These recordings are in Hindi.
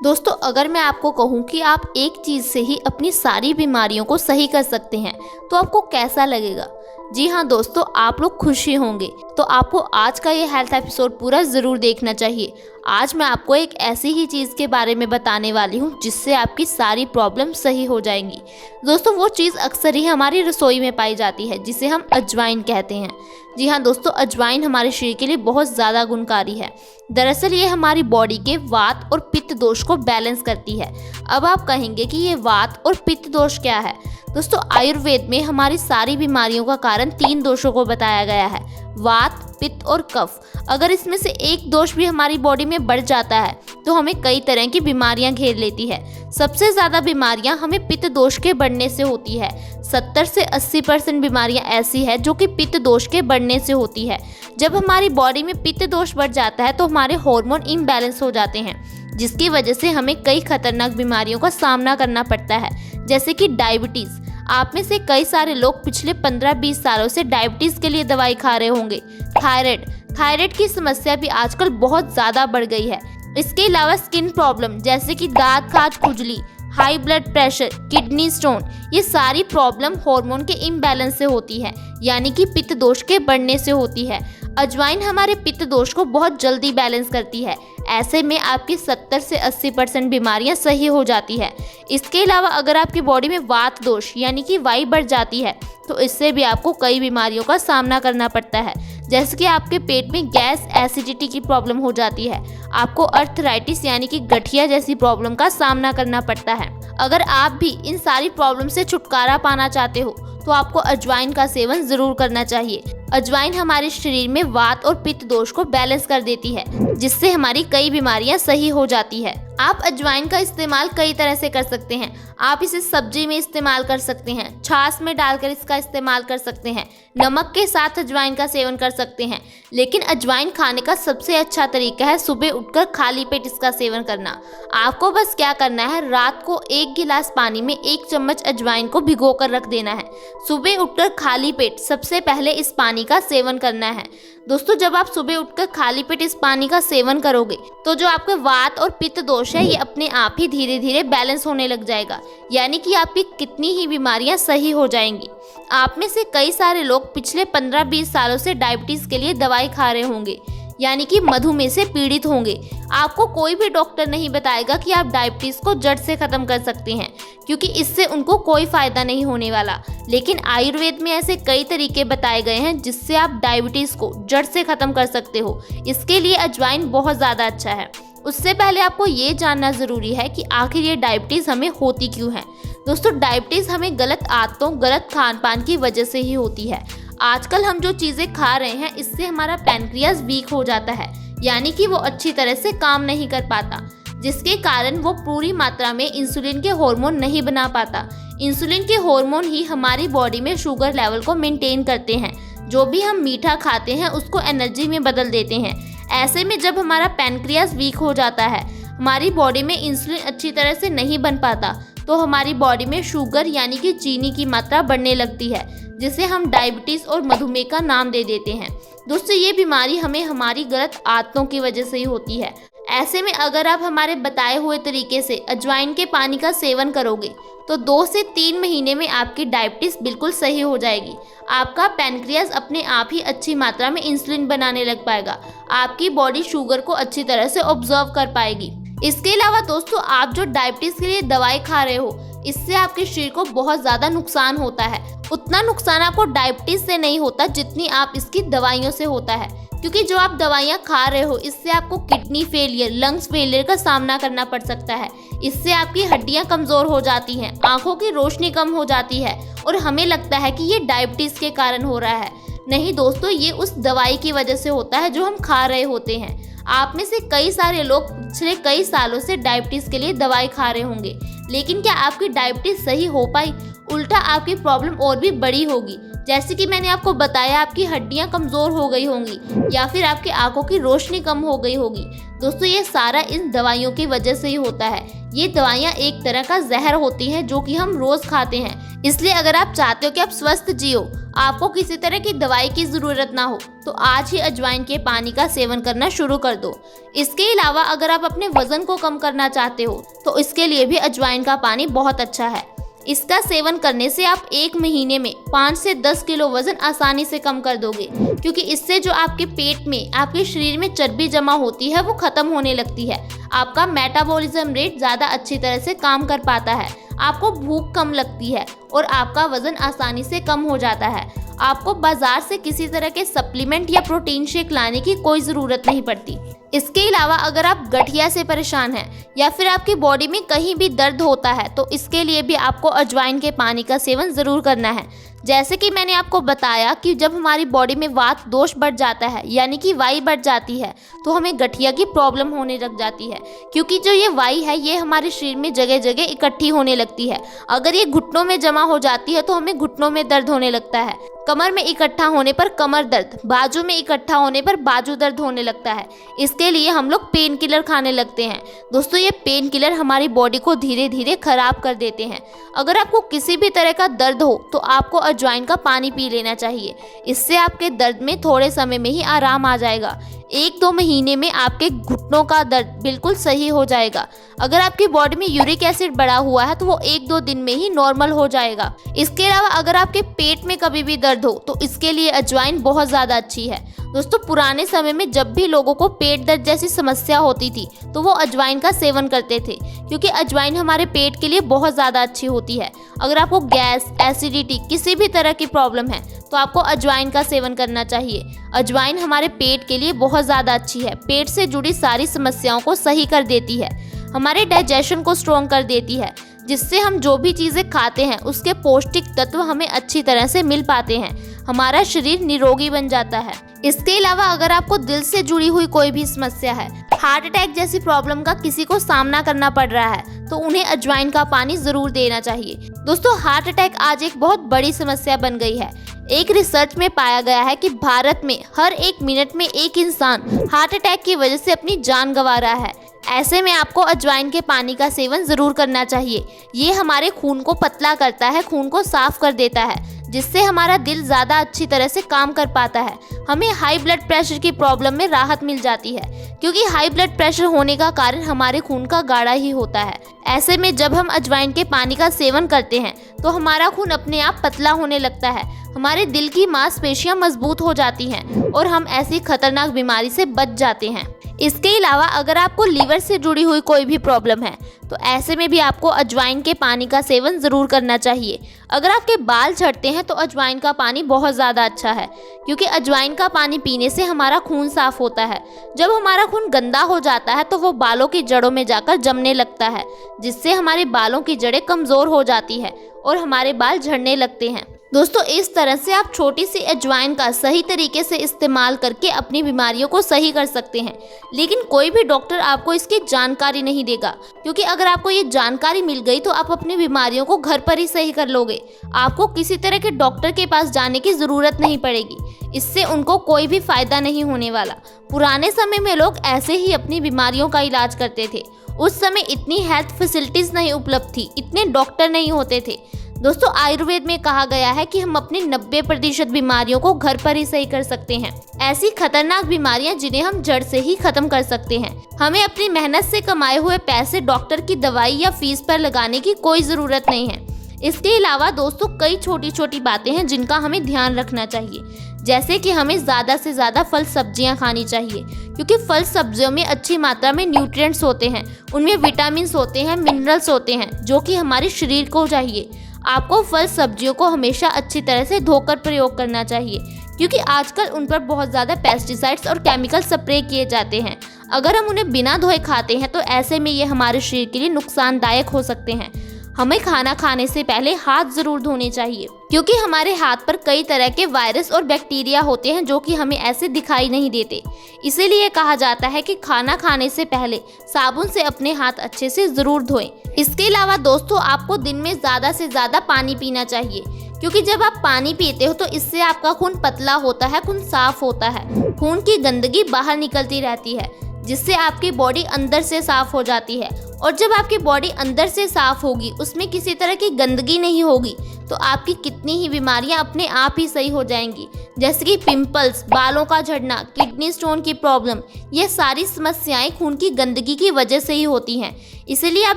दोस्तों, अगर मैं आपको कहूँ कि आप एक चीज़ से ही अपनी सारी बीमारियों को सही कर सकते हैं तो आपको कैसा लगेगा? जी हाँ दोस्तों, आप लोग खुश ही होंगे। तो आपको आज का ये हेल्थ एपिसोड पूरा ज़रूर देखना चाहिए। आज मैं आपको एक ऐसी ही चीज़ के बारे में बताने वाली हूँ जिससे आपकी सारी प्रॉब्लम सही हो जाएंगी। दोस्तों, वो चीज़ अक्सर ही हमारी रसोई में पाई जाती है जिसे हम अजवाइन कहते हैं। जी हाँ दोस्तों, अजवाइन हमारे शरीर के लिए बहुत ज़्यादा गुणकारी है। दरअसल ये हमारी बॉडी के वात और पित्त दोष को बैलेंस करती है। अब आप कहेंगे कि ये वात और पित्त दोष क्या है? दोस्तों, आयुर्वेद में हमारी सारी बीमारियों का कारण 3 दोषों को बताया गया है, वात, पित्त और कफ। अगर इसमें से एक दोष भी हमारी बॉडी में बढ़ जाता है तो हमें कई तरह की बीमारियां घेर लेती है। सबसे ज़्यादा बीमारियां हमें पित्त दोष के बढ़ने से होती है। 70 से 80% बीमारियां ऐसी है जो कि पित्त दोष के बढ़ने से होती है। जब हमारी बॉडी में पित्त दोष बढ़ जाता है तो हमारे हार्मोन इम्बैलेंस हो जाते हैं, जिसकी वजह से हमें कई खतरनाक बीमारियों का सामना करना पड़ता है, जैसे कि डायबिटीज़। आप में से कई सारे लोग पिछले 15-20 सालों से डायबिटीज़ के लिए दवाई खा रहे होंगे। थायराइड की समस्या भी आजकल बहुत ज़्यादा बढ़ गई है। इसके अलावा स्किन प्रॉब्लम जैसे कि दांत खाज, खुजली, high blood pressure, kidney stone, ये सारी प्रॉब्लम हार्मोन के इम्बैलेंस से होती है, यानी कि पित्त दोष के बढ़ने से होती है। अजवाइन हमारे पित्त दोष को बहुत जल्दी बैलेंस करती है। ऐसे में आपकी 70 से 80% बीमारियां सही हो जाती है। इसके अलावा अगर आपकी बॉडी में वात दोष यानी कि वायु बढ़ जाती है तो इससे भी आपको कई बीमारियों का सामना करना पड़ता है, जैसे कि आपके पेट में गैस, एसिडिटी की प्रॉब्लम हो जाती है। आपको अर्थराइटिस यानी कि गठिया जैसी प्रॉब्लम का सामना करना पड़ता है। अगर आप भी इन सारी प्रॉब्लम से छुटकारा पाना चाहते हो तो आपको अजवाइन का सेवन जरूर करना चाहिए। अजवाइन हमारे शरीर में वात और पित्त दोष को बैलेंस कर देती है, जिससे हमारी कई बीमारियां सही हो जाती है। आप अजवाइन का इस्तेमाल कई तरह से कर सकते हैं। आप इसे सब्जी में इस्तेमाल कर सकते हैं, छाछ में डालकर इसका इस्तेमाल कर सकते हैं, नमक के साथ अजवाइन का सेवन कर सकते हैं। लेकिन अजवाइन खाने का सबसे अच्छा तरीका है सुबह उठकर खाली पेट इसका सेवन करना। आपको बस क्या करना है, रात को 1 गिलास पानी में 1 चम्मच अजवाइन को भिगो कर रख देना है। सुबह उठकर खाली पेट सबसे पहले इस पानी का सेवन करना है। दोस्तों, जब आप सुबह उठकर खाली पेट इस पानी का सेवन करोगे तो जो आपके वात और पित्त दोष है ये अपने आप ही धीरे धीरे बैलेंस होने लग जाएगा, यानी कि आपकी कितनी ही बीमारियां सही हो जाएंगी। आप में से कई सारे लोग पिछले 15-20 सालों से डायबिटीज़ के लिए दवाई खा रहे होंगे, यानी कि मधुमेह से पीड़ित होंगे। आपको कोई भी डॉक्टर नहीं बताएगा कि आप डायबिटीज़ को जड़ से ख़त्म कर सकते हैं, क्योंकि इससे उनको कोई फ़ायदा नहीं होने वाला। लेकिन आयुर्वेद में ऐसे कई तरीके बताए गए हैं जिससे आप डायबिटीज़ को जड़ से ख़त्म कर सकते हो। इसके लिए अजवाइन बहुत ज़्यादा अच्छा है। उससे पहले आपको ये जानना ज़रूरी है कि आखिर ये डायबिटीज़ हमें होती क्यों है। दोस्तों, डायबिटीज़ हमें गलत आदतों, गलत खान पान की वजह से ही होती है। आजकल हम जो चीज़ें खा रहे हैं इससे हमारा पैनक्रियाज वीक हो जाता है, यानी कि वो अच्छी तरह से काम नहीं कर पाता, जिसके कारण वो पूरी मात्रा में इंसुलिन के हार्मोन नहीं बना पाता। इंसुलिन के हार्मोन ही हमारी बॉडी में शुगर लेवल को मेंटेन करते हैं। जो भी हम मीठा खाते हैं उसको एनर्जी में बदल देते हैं। ऐसे में जब हमारा पैनक्रियाज वीक हो जाता है, हमारी बॉडी में इंसुलिन अच्छी तरह से नहीं बन पाता, तो हमारी बॉडी में शुगर यानी कि चीनी की मात्रा बढ़ने लगती है, जिसे हम डायबिटीज़ और मधुमेह का नाम दे देते हैं। दोस्तों, ये बीमारी हमें हमारी गलत आदतों की वजह से ही होती है। ऐसे में अगर आप हमारे बताए हुए तरीके से अजवाइन के पानी का सेवन करोगे तो 2 से 3 महीने में आपकी डायबिटीज़ बिल्कुल सही हो जाएगी। आपका पैनक्रियाज अपने आप ही अच्छी मात्रा में इंसुलिन बनाने लग पाएगा। आपकी बॉडी शुगर को अच्छी तरह से ऑब्जर्व कर पाएगी। इसके अलावा दोस्तों, आप जो डायबिटीज़ के लिए दवाई खा रहे हो इससे आपके शरीर को बहुत ज़्यादा नुकसान होता है। उतना नुकसान आपको डायबिटीज़ से नहीं होता जितनी आप इसकी दवाइयों से होता है, क्योंकि जो आप दवाइयाँ खा रहे हो इससे आपको किडनी फेलियर, लंग्स फेलियर का सामना करना पड़ सकता है। इससे आपकी हड्डियाँ कमज़ोर हो जाती हैं, आँखों की रोशनी कम हो जाती है और हमें लगता है कि ये डायबिटीज़ के कारण हो रहा है। नहीं दोस्तों, ये उस दवाई की वजह से होता है जो हम खा रहे होते हैं। आप में से कई सारे लोग पिछले कई सालों से डायबिटीज़ के लिए दवाई खा रहे होंगे, लेकिन क्या आपकी डायबिटीज़ सही हो पाई? उल्टा आपकी प्रॉब्लम और भी बड़ी होगी। जैसे कि मैंने आपको बताया, आपकी हड्डियां कमज़ोर हो गई होंगी या फिर आपकी आंखों की रोशनी कम हो गई होगी। दोस्तों ये सारा इन दवाइयों की वजह से ही होता है। ये दवाइयाँ एक तरह का जहर होती हैं जो कि हम रोज खाते हैं। इसलिए अगर आप चाहते हो कि आप स्वस्थ जियो, आपको किसी तरह की दवाई की ज़रूरत ना हो, तो आज ही अजवाइन के पानी का सेवन करना शुरू कर दो। इसके अलावा अगर आप अपने वजन को कम करना चाहते हो तो इसके लिए भी अजवाइन का पानी बहुत अच्छा है। इसका सेवन करने से आप 1 महीने में 5 से 10 किलो वजन आसानी से कम कर दोगे, क्योंकि इससे जो आपके पेट में, आपके शरीर में चर्बी जमा होती है वो खत्म होने लगती है। आपका मेटाबॉलिज्म रेट ज़्यादा अच्छी तरह से काम कर पाता है, आपको भूख कम लगती है और आपका वजन आसानी से कम हो जाता है। आपको बाजार से किसी तरह के सप्लीमेंट या प्रोटीन शेक लाने की कोई ज़रूरत नहीं पड़ती। इसके अलावा अगर आप गठिया से परेशान हैं या फिर आपकी बॉडी में कहीं भी दर्द होता है तो इसके लिए भी आपको अजवाइन के पानी का सेवन ज़रूर करना है। जैसे कि मैंने आपको बताया कि जब हमारी बॉडी में वात दोष बढ़ जाता है, यानी कि वाई बढ़ जाती है, तो हमें गठिया की प्रॉब्लम होने लग जाती है, क्योंकि जो ये वाई है ये हमारे शरीर में जगह जगह इकट्ठी होने लगती है। अगर ये घुटनों में जमा हो जाती है तो हमें घुटनों में दर्द होने लगता है, कमर में इकट्ठा होने पर कमर दर्द, बाजू में इकट्ठा होने पर बाजू दर्द होने लगता है। इसके लिए हम लोग पेन किलर खाने लगते हैं। दोस्तों ये पेन किलर हमारी बॉडी को धीरे धीरे खराब कर देते हैं। अगर आपको किसी भी तरह का दर्द हो तो आपको अजवाइन का पानी पी लेना चाहिए। इससे आपके दर्द में थोड़े समय में ही आराम आ जाएगा। 1-2 महीने में आपके घुटनों का दर्द बिल्कुल सही हो जाएगा। अगर आपकी बॉडी में यूरिक एसिड बढ़ा हुआ है तो वो 1-2 दिन में ही नॉर्मल हो जाएगा। इसके अलावा अगर आपके पेट में कभी भी दर्द हो तो इसके लिए अजवाइन बहुत ज़्यादा अच्छी है। दोस्तों पुराने समय में जब भी लोगों को पेट दर्द जैसी समस्या होती थी तो वो अजवाइन का सेवन करते थे, क्योंकि अजवाइन हमारे पेट के लिए बहुत ज़्यादा अच्छी होती है। अगर आपको गैस, एसिडिटी, किसी भी तरह की प्रॉब्लम है तो आपको अजवाइन का सेवन करना चाहिए। अजवाइन हमारे पेट के लिए बहुत ज़्यादा अच्छी है। पेट से जुड़ी सारी समस्याओं को सही कर देती है, हमारे डाइजेशन को स्ट्रॉन्ग कर देती है, जिससे हम जो भी चीज़ें खाते हैं उसके पौष्टिक तत्व हमें अच्छी तरह से मिल पाते हैं। हमारा शरीर निरोगी बन जाता है। इसके अलावा अगर आपको दिल से जुड़ी हुई कोई भी समस्या है, हार्ट अटैक जैसी प्रॉब्लम का किसी को सामना करना पड़ रहा है, तो उन्हें अजवाइन का पानी ज़रूर देना चाहिए। दोस्तों हार्ट अटैक आज एक बहुत बड़ी समस्या बन गई है। एक रिसर्च में पाया गया है कि भारत में हर 1 मिनट में एक इंसान हार्ट अटैक की वजह से अपनी जान गंवा रहा है। ऐसे में आपको अजवाइन के पानी का सेवन ज़रूर करना चाहिए। ये हमारे खून को पतला करता है, खून को साफ कर देता है, जिससे हमारा दिल ज़्यादा अच्छी तरह से काम कर पाता है। हमें हाई ब्लड प्रेशर की प्रॉब्लम में राहत मिल जाती है, क्योंकि हाई ब्लड प्रेशर होने का कारण हमारे खून का गाढ़ा ही होता है। ऐसे में जब हम अजवाइन के पानी का सेवन करते हैं तो हमारा खून अपने आप पतला होने लगता है, हमारे दिल की मांसपेशियां मजबूत हो जाती हैं और हम ऐसी खतरनाक बीमारी से बच जाते हैं। इसके अलावा अगर आपको लीवर से जुड़ी हुई कोई भी प्रॉब्लम है तो ऐसे में भी आपको अजवाइन के पानी का सेवन ज़रूर करना चाहिए। अगर आपके बाल झड़ते हैं तो अजवाइन का पानी बहुत ज़्यादा अच्छा है, क्योंकि अजवाइन का पानी पीने से हमारा खून साफ होता है। जब हमारा खून गंदा हो जाता है तो वो बालों की जड़ों में जाकर जमने लगता है, जिससे हमारे बालों की जड़ें कमज़ोर हो जाती है और हमारे बाल झड़ने लगते हैं। दोस्तों इस तरह से आप छोटी सी अजवाइन का सही तरीके से इस्तेमाल करके अपनी बीमारियों को सही कर सकते हैं। लेकिन कोई भी डॉक्टर आपको इसकी जानकारी नहीं देगा, क्योंकि अगर आपको ये जानकारी मिल गई तो आप अपनी बीमारियों को घर पर ही सही कर लोगे। आपको किसी तरह के डॉक्टर के पास जाने की ज़रूरत नहीं पड़ेगी। इससे उनको कोई भी फ़ायदा नहीं होने वाला। पुराने समय में लोग ऐसे ही अपनी बीमारियों का इलाज करते थे। उस समय इतनी हेल्थ फैसिलिटीज़ नहीं उपलब्ध थी, इतने डॉक्टर नहीं होते थे। दोस्तों आयुर्वेद में कहा गया है कि हम अपनी 90% बीमारियों को घर पर ही सही कर सकते हैं। ऐसी खतरनाक बीमारियां जिन्हें हम जड़ से ही खत्म कर सकते हैं। हमें अपनी मेहनत से कमाए हुए पैसे डॉक्टर की दवाई या फीस पर लगाने की कोई ज़रूरत नहीं है। इसके अलावा दोस्तों कई छोटी छोटी बातें हैं जिनका हमें ध्यान रखना चाहिए, जैसे कि हमें ज़्यादा से ज़्यादा फल सब्जियां खानी चाहिए, क्योंकि फल सब्जियों में अच्छी मात्रा में न्यूट्रिएंट्स होते हैं, उनमें विटामिन्स होते हैं, मिनरल्स होते हैं, जो कि हमारे शरीर को चाहिए। आपको फल सब्जियों को हमेशा अच्छी तरह से धोकर प्रयोग करना चाहिए, क्योंकि आजकल उन पर बहुत ज़्यादा पेस्टिसाइड्स और केमिकल स्प्रे किए जाते हैं। अगर हम उन्हें बिना धोए खाते हैं तो ऐसे में ये हमारे शरीर के लिए नुकसानदायक हो सकते हैं। हमें खाना खाने से पहले हाथ ज़रूर धोने चाहिए, क्योंकि हमारे हाथ पर कई तरह के वायरस और बैक्टीरिया होते हैं जो कि हमें ऐसे दिखाई नहीं देते। इसीलिए कहा जाता है कि खाना खाने से पहले साबुन से अपने हाथ अच्छे से ज़रूर धोएं। इसके अलावा दोस्तों आपको दिन में ज़्यादा से ज़्यादा पानी पीना चाहिए, क्योंकि जब आप पानी पीते हो तो इससे आपका खून पतला होता है, खून साफ होता है, खून की गंदगी बाहर निकलती रहती है, जिससे आपकी बॉडी अंदर से साफ हो जाती है। और जब आपकी बॉडी अंदर से साफ होगी, उसमें किसी तरह की गंदगी नहीं होगी, तो आपकी कितनी ही बीमारियां अपने आप ही सही हो जाएंगी, जैसे कि पिंपल्स, बालों का झड़ना, किडनी स्टोन की प्रॉब्लम। ये सारी समस्याएं खून की गंदगी की वजह से ही होती हैं। इसलिए आप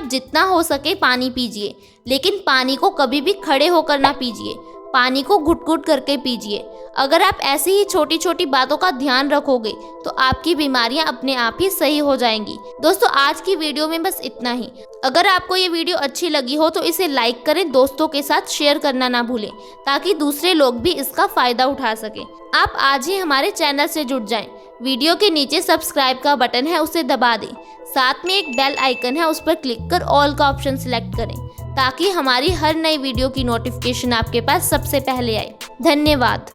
जितना हो सके पानी पीजिए, लेकिन पानी को कभी भी खड़े होकर ना पीजिए, पानी को घुट-घुट करके पीजिए। अगर आप ऐसी ही छोटी छोटी बातों का ध्यान रखोगे तो आपकी बीमारियां अपने आप ही सही हो जाएंगी। दोस्तों, आज की वीडियो में बस इतना ही। अगर आपको ये वीडियो अच्छी लगी हो तो इसे लाइक करें, दोस्तों के साथ शेयर करना ना भूलें, ताकि दूसरे लोग भी इसका फ़ायदा उठा सकें। आप आज ही हमारे चैनल से जुड़ जाएं। वीडियो के नीचे सब्सक्राइब का बटन है, उसे दबा दें। साथ में एक बेल आइकन है, उस पर क्लिक कर ऑल का ऑप्शन सिलेक्ट करें, ताकि हमारी हर नई वीडियो की नोटिफिकेशन आपके पास सबसे पहले आए। धन्यवाद।